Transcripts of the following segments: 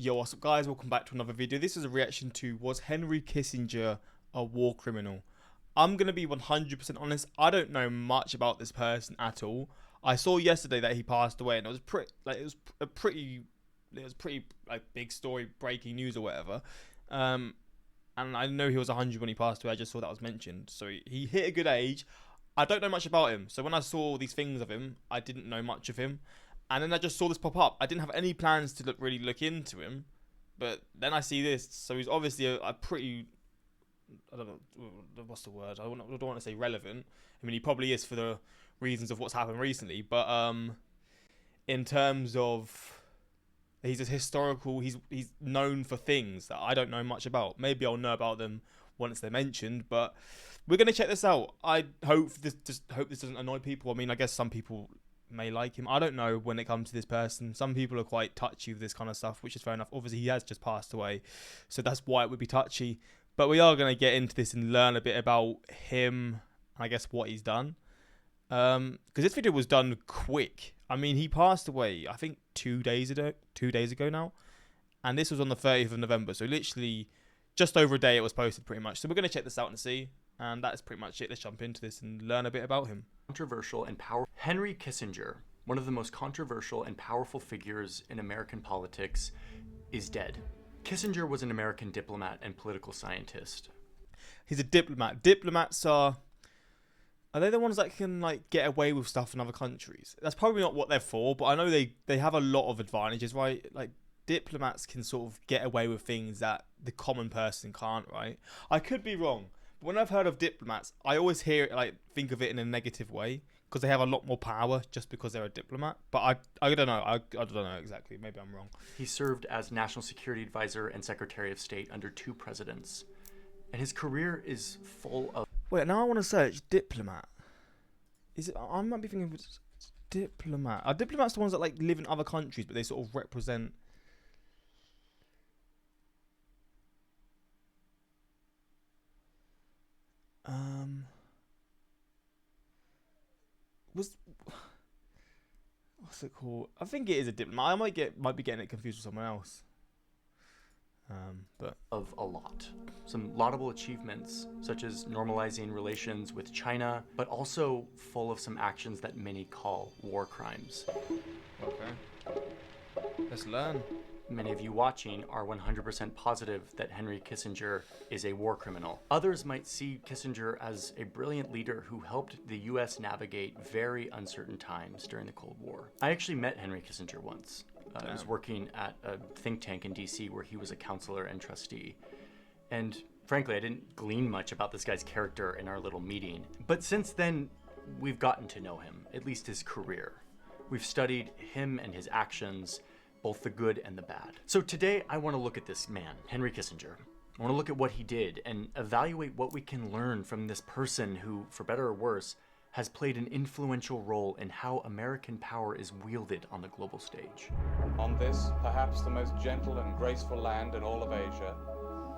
Yo, what's up guys, welcome back to another video. This is a reaction to was Henry Kissinger a war criminal? I'm going to be 100% honest, I don't know much about this person at all. I saw yesterday that he passed away and it was pretty like big story, breaking news or whatever. And I know he was 100 when he passed away, I just saw that was mentioned. So he hit a good age. I don't know much about him. So when I saw these things of him, I didn't know much of him. And then I just saw this pop up. I didn't have any plans to really look into him. But then I see this. So he's obviously a pretty... I don't know, what's the word? I don't want to say relevant. I mean, he probably is for the reasons of what's happened recently. But in terms of... He's a historical... He's known for things that I don't know much about. Maybe I'll know about them once they're mentioned. But we're going to check this out. I hope this doesn't annoy people. I mean, I guess some people may like him. I don't know when it comes to this person. Some people are quite touchy with this kind of stuff, which is fair enough. Obviously, he has just passed away, so that's why it would be touchy. But we are going to get into this and learn a bit about him, and I guess what he's done. Because this video was done quick. I mean, he passed away, I think, 2 days ago now. And this was on the 30th of November, so literally just over a day it was posted pretty much. So we're going to check this out and see. And that's pretty much it. Let's jump into this and learn a bit about him. Controversial and powerful. Henry Kissinger, one of the most controversial and powerful figures in American politics, is dead. Kissinger was an American diplomat and political scientist. He's a diplomat. Diplomats are they the ones that can like get away with stuff in other countries? That's probably not what they're for, but I know they have a lot of advantages, right? Like diplomats can sort of get away with things that the common person can't, right? I could be wrong. When I've heard of diplomats, I always hear it, like, think of it in a negative way because they have a lot more power just because they're a diplomat. But I don't know. I don't know exactly. Maybe I'm wrong. He served as National Security Advisor and Secretary of State under 2 presidents. And his career is full of... Wait, now I want to search diplomat. Is it? I might be thinking of diplomat. Are diplomats the ones that, like, live in other countries but they sort of represent... What's it called? I think it is a diplomat. I might be getting it confused with someone else. But of a lot. Some laudable achievements, such as normalizing relations with China, but also full of some actions that many call war crimes. okay, let's learn. Many of you watching are 100% positive that Henry Kissinger is a war criminal. Others might see Kissinger as a brilliant leader who helped the US navigate very uncertain times during the Cold War. I actually met Henry Kissinger once. I was working at a think tank in DC where he was a counselor and trustee. And frankly, I didn't glean much about this guy's character in our little meeting. But since then, we've gotten to know him, at least his career. We've studied him and his actions, both the good and the bad. So today I want to look at this man, Henry Kissinger. I want to look at what he did and evaluate what we can learn from this person who, for better or worse, has played an influential role in how American power is wielded on the global stage. On this, perhaps the most gentle and graceful land in all of Asia,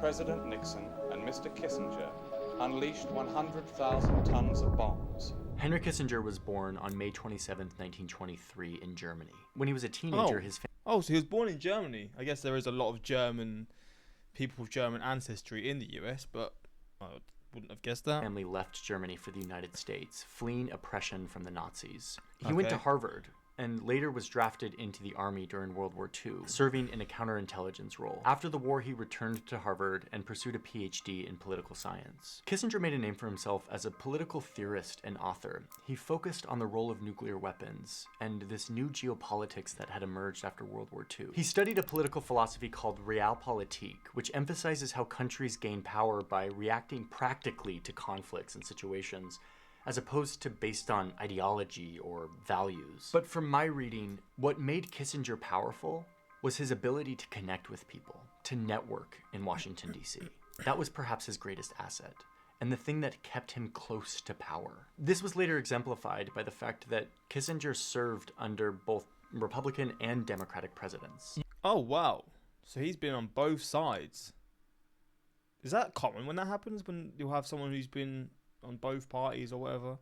President Nixon and Mr. Kissinger unleashed 100,000 tons of bombs. Henry Kissinger was born on May 27, 1923 in Germany. When he was a teenager, his family... Oh, so he was born in Germany. I guess there is a lot of German people with German ancestry in the US, but I wouldn't have guessed that. Family left Germany for the United States, fleeing oppression from the Nazis. He went to Harvard and later was drafted into the army during World War II, serving in a counterintelligence role. After the war, he returned to Harvard and pursued a PhD in political science. Kissinger made a name for himself as a political theorist and author. He focused on the role of nuclear weapons and this new geopolitics that had emerged after World War II. He studied a political philosophy called realpolitik, which emphasizes how countries gain power by reacting practically to conflicts and situations, as opposed to based on ideology or values. But from my reading, what made Kissinger powerful was his ability to connect with people, to network in Washington, D.C. That was perhaps his greatest asset, and the thing that kept him close to power. This was later exemplified by the fact that Kissinger served under both Republican and Democratic presidents. Oh, wow. So he's been on both sides. Is that common when that happens, when you have someone who's been on both parties or whatever?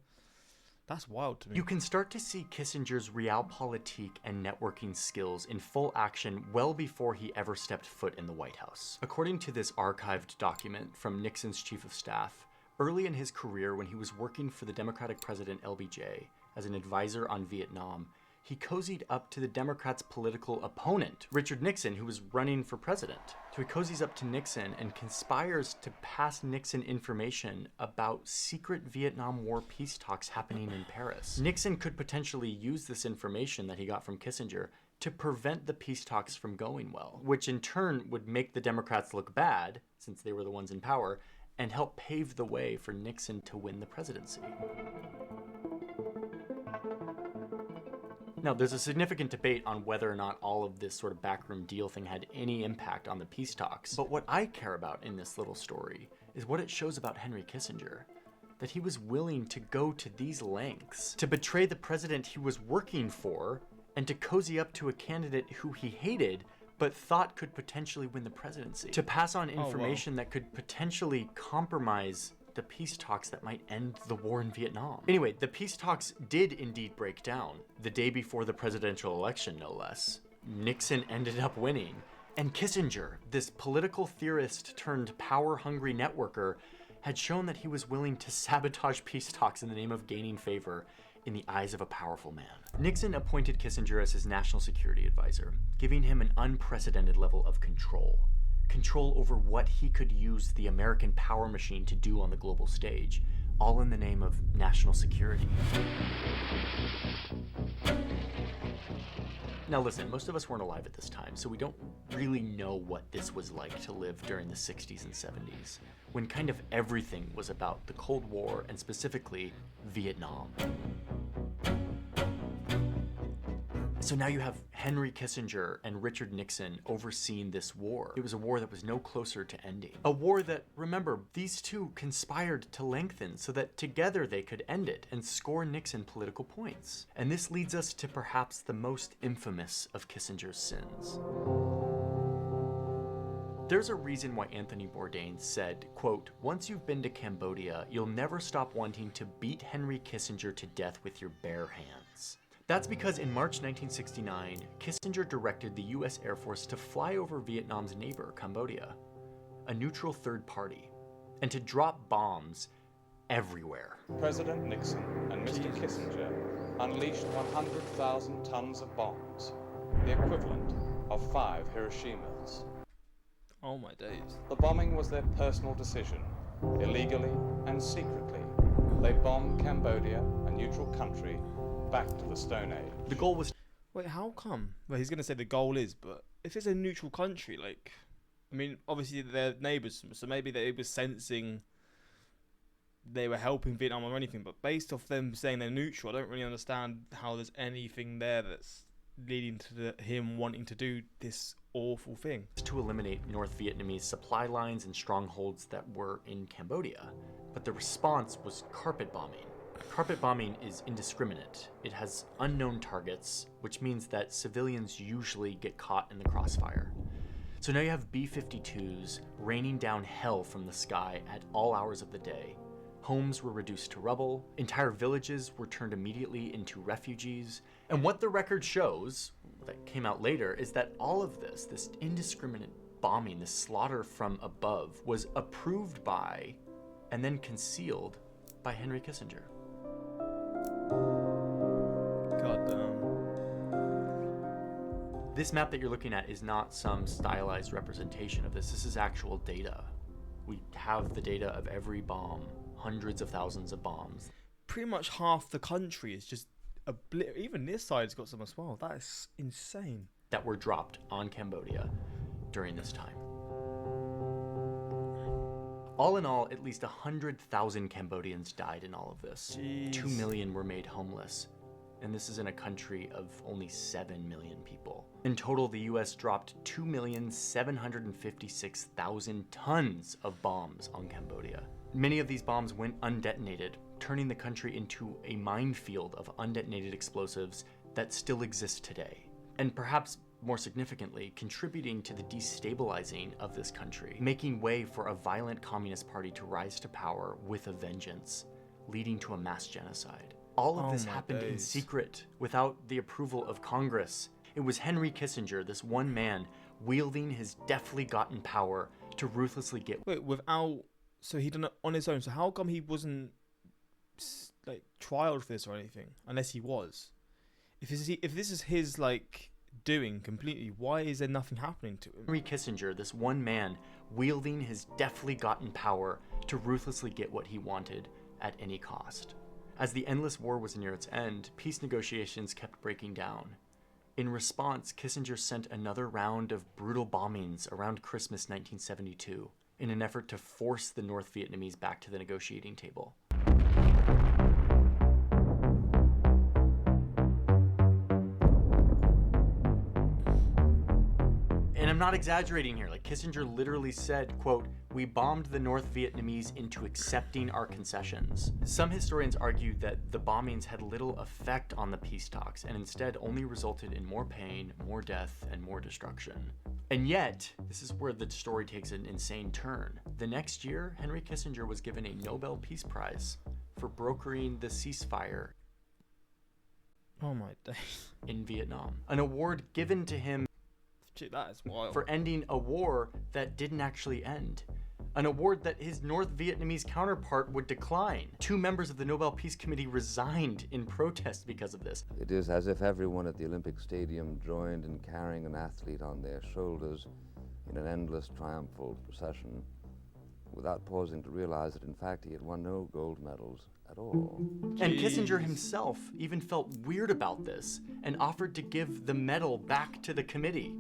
That's wild to me. You can start to see Kissinger's realpolitik and networking skills in full action well before he ever stepped foot in the White House. According to this archived document from Nixon's chief of staff, early in his career when he was working for the Democratic President LBJ as an advisor on Vietnam, he cozied up to the Democrats' political opponent, Richard Nixon, who was running for president. So he cozies up to Nixon and conspires to pass Nixon information about secret Vietnam War peace talks happening in Paris. Nixon could potentially use this information that he got from Kissinger to prevent the peace talks from going well, which in turn would make the Democrats look bad, since they were the ones in power, and help pave the way for Nixon to win the presidency. Now, there's a significant debate on whether or not all of this sort of backroom deal thing had any impact on the peace talks. But what I care about in this little story is what it shows about Henry Kissinger. That he was willing to go to these lengths to betray the president he was working for and to cozy up to a candidate who he hated but thought could potentially win the presidency. To pass on information that could potentially compromise the peace talks that might end the war in Vietnam. Anyway, the peace talks did indeed break down, the day before the presidential election, no less. Nixon ended up winning, and Kissinger, this political theorist turned power-hungry networker, had shown that he was willing to sabotage peace talks in the name of gaining favor in the eyes of a powerful man. Nixon appointed Kissinger as his national security advisor, giving him an unprecedented level of control over what he could use the American power machine to do on the global stage, all in the name of national security. Now listen, most of us weren't alive at this time, so we don't really know what this was like to live during the 60s and 70s, when kind of everything was about the Cold War and specifically Vietnam. So now you have Henry Kissinger and Richard Nixon overseeing this war. It was a war that was no closer to ending. A war that, remember, these two conspired to lengthen so that together they could end it and score Nixon political points. And this leads us to perhaps the most infamous of Kissinger's sins. There's a reason why Anthony Bourdain said, quote, "Once you've been to Cambodia, you'll never stop wanting to beat Henry Kissinger to death with your bare hands." That's because in March 1969, Kissinger directed the US Air Force to fly over Vietnam's neighbor, Cambodia, a neutral third party, and to drop bombs everywhere. President Nixon and Mr. Kissinger unleashed 100,000 tons of bombs, the equivalent of 5 Hiroshimas. Oh my days. The bombing was their personal decision, illegally and secretly. They bombed Cambodia, a neutral country, back to the Stone Age. The goal was... Wait, how come? Well, he's going to say the goal is, but if it's a neutral country, like, I mean, obviously they're neighbours, so maybe they were sensing they were helping Vietnam or anything, but based off them saying they're neutral, I don't really understand how there's anything there that's leading to him wanting to do this awful thing. To eliminate North Vietnamese supply lines and strongholds that were in Cambodia, but the response was carpet bombing. Carpet bombing is indiscriminate. It has unknown targets, which means that civilians usually get caught in the crossfire. So now you have B-52s raining down hell from the sky at all hours of the day. Homes were reduced to rubble, entire villages were turned immediately into refugees, and what the record shows, that came out later, is that all of this indiscriminate bombing, this slaughter from above, was approved by and then concealed by Henry Kissinger. Goddamn. This map that you're looking at is not some stylized representation of this. This is actual data. We have the data of every bomb, hundreds of thousands of bombs. Pretty much half the country is just even this side's got some as well. That is insane. That were dropped on Cambodia during this time. All in all, at least 100,000 Cambodians died in all of this. Jeez. 2 million were made homeless. And this is in a country of only 7 million people. In total, the US dropped 2,756,000 tons of bombs on Cambodia. Many of these bombs went undetonated, turning the country into a minefield of undetonated explosives that still exist today. And perhaps more significantly, contributing to the destabilizing of this country, making way for a violent communist party to rise to power with a vengeance, leading to a mass genocide. All of this happened in secret, without the approval of Congress. It was Henry Kissinger, this one man, wielding his deftly gotten power to ruthlessly get... Wait, without... So he done it on his own. So how come he wasn't, like, trialed for this or anything? Unless he was. If this is his, like, doing completely, why is there nothing happening to him? Henry Kissinger, this one man, wielding his deftly gotten power to ruthlessly get what he wanted at any cost. As the endless war was near its end, peace negotiations kept breaking down. In response, Kissinger sent another round of brutal bombings around Christmas 1972 in an effort to force the North Vietnamese back to the negotiating table. And I'm not exaggerating here. Like, Kissinger literally said, quote, "We bombed the North Vietnamese into accepting our concessions." Some historians argue that the bombings had little effect on the peace talks and instead only resulted in more pain, more death, and more destruction. And yet, this is where the story takes an insane turn. The next year, Henry Kissinger was given a Nobel Peace Prize for brokering the ceasefire Oh my days. in Vietnam. An award given to him Shit, that is wild. for ending a war that didn't actually end. An award that his North Vietnamese counterpart would decline. 2 members of the Nobel Peace Committee resigned in protest because of this. It is as if everyone at the Olympic Stadium joined in carrying an athlete on their shoulders in an endless triumphal procession, without pausing to realize that in fact he had won no gold medals at all. And Kissinger himself even felt weird about this and offered to give the medal back to the committee.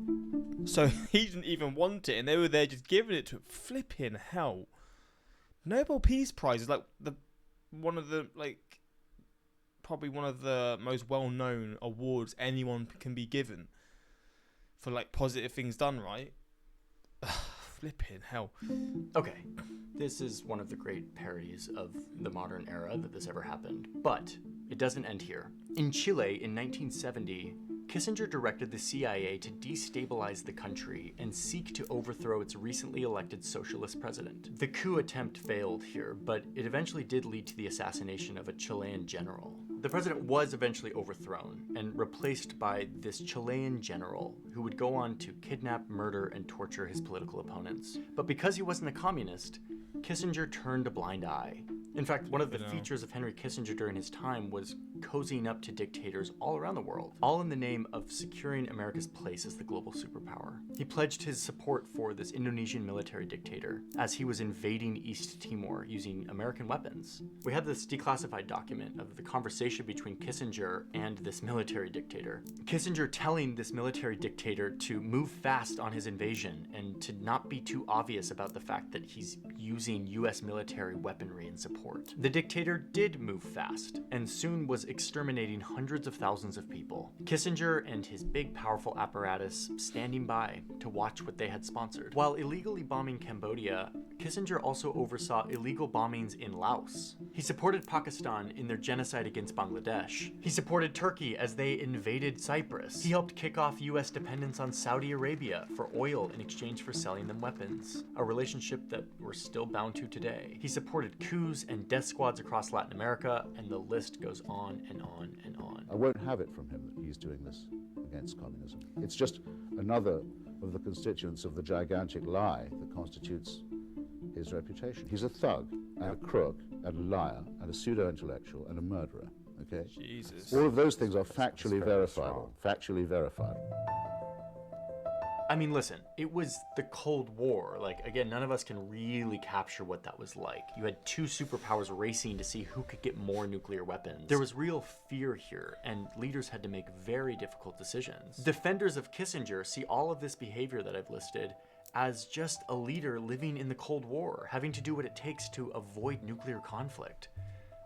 So he didn't even want it, and they were there just giving it to him. Flipping hell. Nobel Peace Prize is like probably one of the most well-known awards anyone can be given for like positive things done, right? Flipping hell. Okay, this is one of the great parodies of the modern era that this ever happened, but it doesn't end here. In Chile in 1970, Kissinger directed the CIA to destabilize the country and seek to overthrow its recently elected socialist president. The coup attempt failed here, but it eventually did lead to the assassination of a Chilean general. The president was eventually overthrown and replaced by this Chilean general who would go on to kidnap, murder, and torture his political opponents. But because he wasn't a communist, Kissinger turned a blind eye. In fact, one of the features of Henry Kissinger during his time was cozying up to dictators all around the world, all in the name of securing America's place as the global superpower. He pledged his support for this Indonesian military dictator as he was invading East Timor using American weapons. We have this declassified document of the conversation between Kissinger and this military dictator. Kissinger telling this military dictator to move fast on his invasion and to not be too obvious about the fact that he's using US military weaponry in support. The dictator did move fast and soon was exterminating hundreds of thousands of people. Kissinger and his big powerful apparatus standing by to watch what they had sponsored. While illegally bombing Cambodia, Kissinger also oversaw illegal bombings in Laos. He supported Pakistan in their genocide against Bangladesh. He supported Turkey as they invaded Cyprus. He helped kick off US dependence on Saudi Arabia for oil in exchange for selling them weapons, a relationship that we're still bound to today. He supported coups and death squads across Latin America, and the list goes on and on and on. I won't have it from him that he's doing this against communism. It's just another of the constituents of the gigantic lie that constitutes his reputation. He's a thug, and a crook, and a liar, and a pseudo-intellectual, and a murderer, okay? Jesus. All of those things are factually verifiable. Factually verifiable. I mean, listen, it was the Cold War. Like, again, none of us can really capture what that was like. You had 2 superpowers racing to see who could get more nuclear weapons. There was real fear here, and leaders had to make very difficult decisions. Defenders of Kissinger see all of this behavior that I've listed as just a leader living in the Cold War, having to do what it takes to avoid nuclear conflict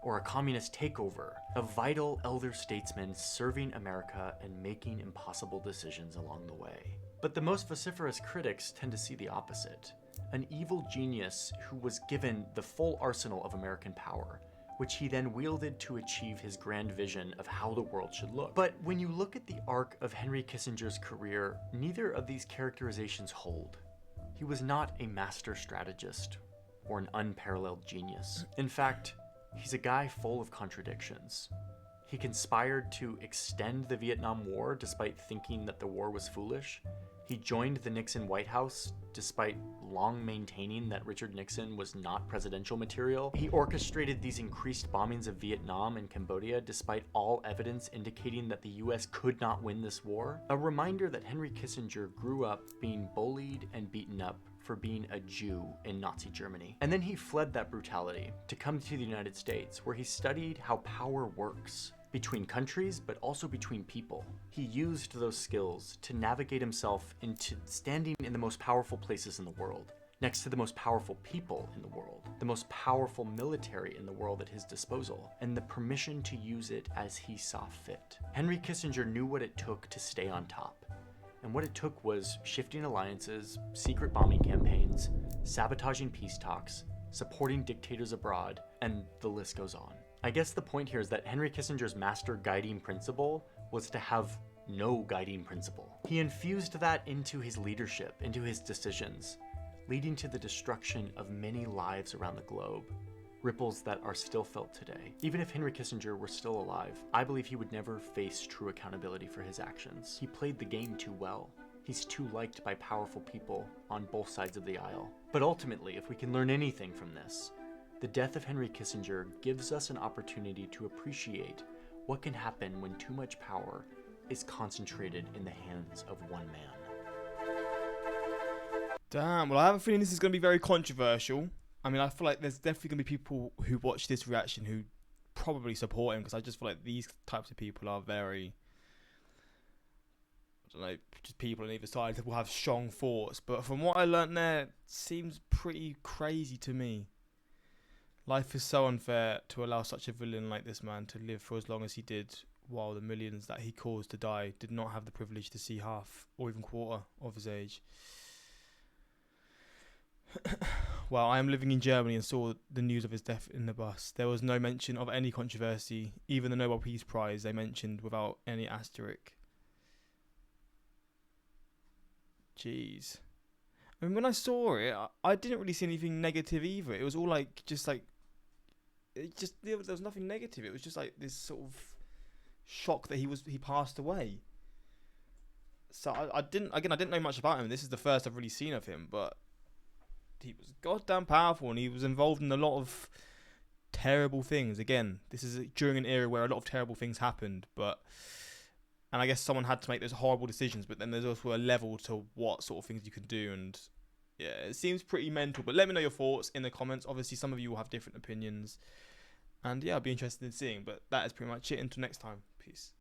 or a communist takeover. A vital elder statesman serving America and making impossible decisions along the way. But the most vociferous critics tend to see the opposite. An evil genius who was given the full arsenal of American power, which he then wielded to achieve his grand vision of how the world should look. But when you look at the arc of Henry Kissinger's career, neither of these characterizations hold. He was not a master strategist or an unparalleled genius. In fact, he's a guy full of contradictions. He conspired to extend the Vietnam War despite thinking that the war was foolish. He joined the Nixon White House despite long maintaining that Richard Nixon was not presidential material. He orchestrated these increased bombings of Vietnam and Cambodia despite all evidence indicating that the US could not win this war. A reminder that Henry Kissinger grew up being bullied and beaten up for being a Jew in Nazi Germany. And then he fled that brutality to come to the United States, where he studied how power works between countries, but also between people. He used those skills to navigate himself into standing in the most powerful places in the world, next to the most powerful people in the world, the most powerful military in the world at his disposal, and the permission to use it as he saw fit. Henry Kissinger knew what it took to stay on top. And what it took was shifting alliances, secret bombing campaigns, sabotaging peace talks, supporting dictators abroad, and the list goes on. I guess the point here is that Henry Kissinger's master guiding principle was to have no guiding principle. He infused that into his leadership, into his decisions, leading to the destruction of many lives around the globe, ripples that are still felt today. Even if Henry Kissinger were still alive, I believe he would never face true accountability for his actions. He played the game too well. He's too liked by powerful people on both sides of the aisle. But ultimately, if we can learn anything from this, the death of Henry Kissinger gives us an opportunity to appreciate what can happen when too much power is concentrated in the hands of one man. Damn, well, I have a feeling this is going to be very controversial. I mean, I feel like there's definitely going to be people who watch this reaction who probably support him, because I just feel like these types of people are very, I don't know, just people on either side that will have strong thoughts. But from what I learned there, it seems pretty crazy to me. Life is so unfair to allow such a villain like this man to live for as long as he did, while the millions that he caused to die did not have the privilege to see half or even quarter of his age. Well, I am living in Germany and saw the news of his death in the bus. There was no mention of any controversy, even the Nobel Peace Prize they mentioned without any asterisk. Jeez. I mean, when I saw it, I didn't really see anything negative either. It was all like, just like, there was nothing negative. It was just like this sort of shock that he passed away. So I didn't know much about him. This is the first I've really seen of him, but he was goddamn powerful, and he was involved in a lot of terrible things. Again, this is during an era where a lot of terrible things happened, and I guess someone had to make those horrible decisions, but then there's also a level to what sort of things you can do, and yeah, it seems pretty mental. But let me know your thoughts in the comments. Obviously, some of you will have different opinions, and yeah, I'll be interested in seeing. But that is pretty much it. Until next time, peace.